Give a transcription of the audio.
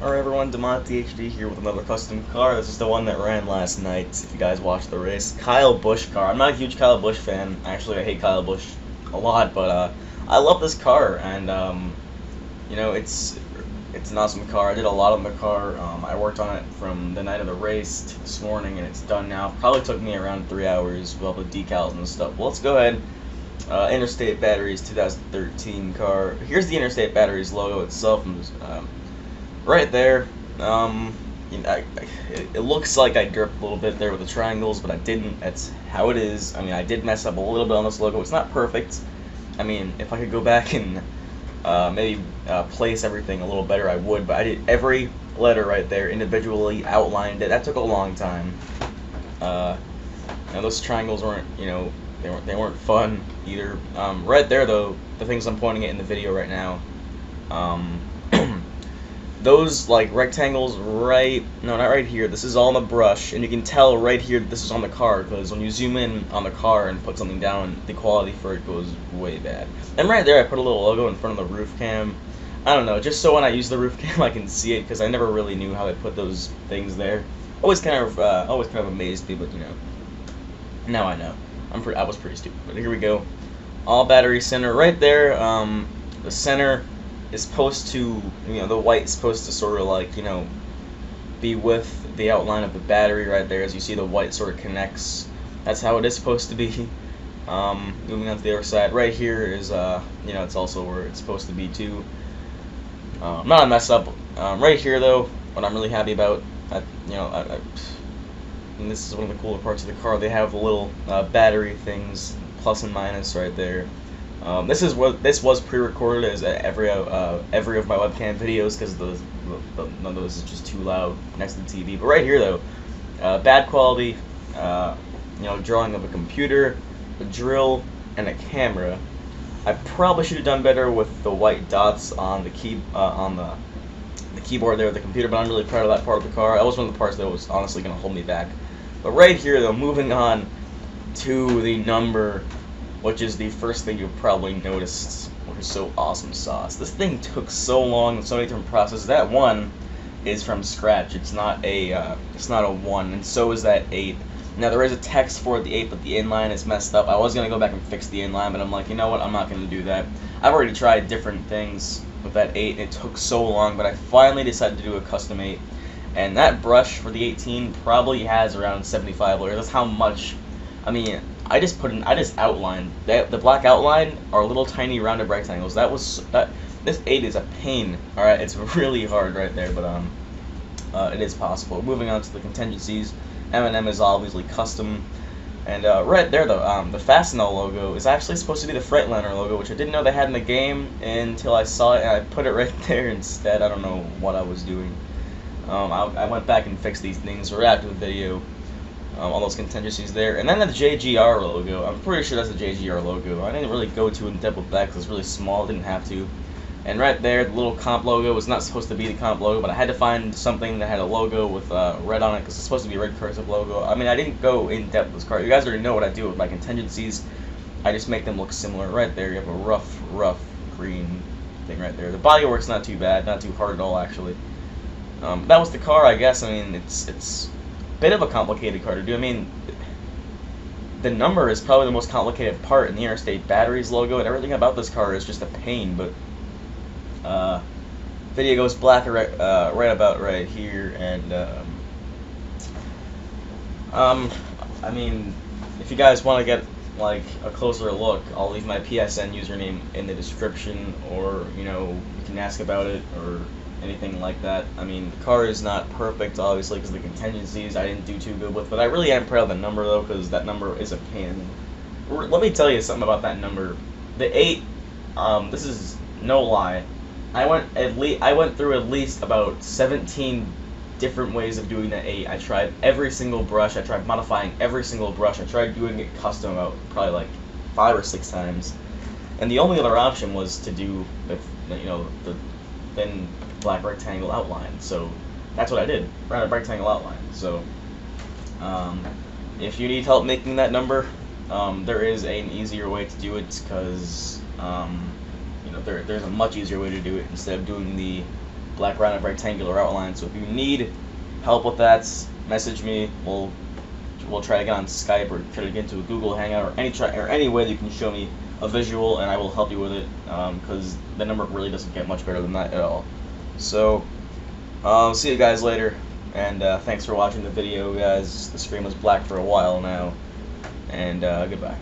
Alright everyone, DeMonteHD here with another custom car. This is the one that ran last night, if you guys watched the race. Kyle Busch car. I'm not a huge Kyle Busch fan. Actually, I hate Kyle Busch a lot, but I love this car, and you know, it's an awesome car. I did a lot on the car. I worked on it from the night of the race to this morning, and it's done now. Probably took me around 3 hours with all the decals and stuff. Well, let's go ahead. Interstate Batteries 2013 car. Here's the Interstate Batteries logo itself. Right there. It looks like I derped a little bit there with the triangles, but I didn't. That's how it is. I mean, I did mess up a little bit on this logo. It's not perfect. I mean, if I could go back and maybe place everything a little better, I would. But I did every letter right there individually, outlined it. That took a long time. Now those triangles weren't, you know, they weren't fun either. Right there though, the things I'm pointing at in the video right now. Those like rectangles no, not right here, this is all in the brush, and you can tell right here that this is on the car, because when you zoom in on the car and put something down, the quality for it goes way bad. And right there I put a little logo in front of the roof cam. I don't know, just so when I use the roof cam I can see it, because I never really knew how they put those things there. Always kind of amazed me, but you know, now I know. I was pretty stupid, but here we go. All battery center right there. The center is supposed to, you know, the white is supposed to sort of like, you know, be with the outline of the battery right there. As you see, the white sort of connects. That's how it is supposed to be. Moving on to the other side, right here is, you know, it's also where it's supposed to be too. Not a mess up. Right here though, what I'm really happy about, you know, and this is one of the cooler parts of the car. They have the little battery things, plus and minus right there. This was pre-recorded as every of my webcam videos, because none of those is just too loud next to the TV. But right here though, bad quality, you know, drawing of a computer, a drill, and a camera. I probably should have done better with the white dots on the keyboard there of the computer, but I'm really proud of that part of the car. That was one of the parts that was honestly going to hold me back. But right here though, moving on to the number, which is the first thing you've probably noticed, which is so awesome sauce. This thing took so long and so many different processes. That 1 is from scratch. It's not a 1, and so is that 8. Now there is a text for the 8, but the inline is messed up. I was gonna go back and fix the inline, but I'm like, you know what? I'm not gonna do that. I've already tried different things with that 8, and it took so long, but I finally decided to do a custom 8. And that brush for the 18 probably has around 75 layers. That's how much. I mean, I just outlined the black outline are little tiny rounded rectangles. This 8 is a pain. All right, it's really hard right there, but it is possible. Moving on to the contingencies, M&M is obviously custom, and right there though, the Fastenal logo is actually supposed to be the Freightliner logo, which I didn't know they had in the game until I saw it, and I put it right there instead. I don't know what I was doing. I went back and fixed these things right after the video. All those contingencies there, and then the JGR logo. I'm pretty sure that's the JGR logo. I didn't really go too in depth with that because it's really small. Didn't have to. And right there, the little comp logo was not supposed to be the comp logo, but I had to find something that had a logo with red on it, because it's supposed to be a red cursive logo. I mean, I didn't go in depth with this car. You guys already know what I do with my contingencies. I just make them look similar. Right there, you have a rough green thing right there. The bodywork's not too bad, not too hard at all actually. That was the car, I guess. I mean, it's bit of a complicated car to do. I mean, the number is probably the most complicated part in the Interstate Batteries logo, and everything about this car is just a pain. But video goes black right about right here, and I mean, if you guys want to get like a closer look, I'll leave my PSN username in the description, or you know, you can ask about it or anything like that. I mean, the car is not perfect, obviously, because the contingencies I didn't do too good with, but I really am proud of the number, though, because that number is a pain. Let me tell you something about that number. The 8, this is no lie, I went through at least about 17 different ways of doing the 8. I tried every single brush, I tried modifying every single brush, I tried doing it custom about probably like 5 or 6 times, and the only other option was to do, you know, the thin black rectangle outline. So that's what I did, rounded rectangle outline. So if you need help making that number, there is an easier way to do it, because you know, there's a much easier way to do it instead of doing the black rounded rectangular outline. So if you need help with that, message me. We'll try to get on Skype or try to get into a Google Hangout or any way that you can show me a visual, and I will help you with it, because the number really doesn't get much better than that at all. So see you guys later, and thanks for watching the video, guys. The screen was black for a while now, and goodbye.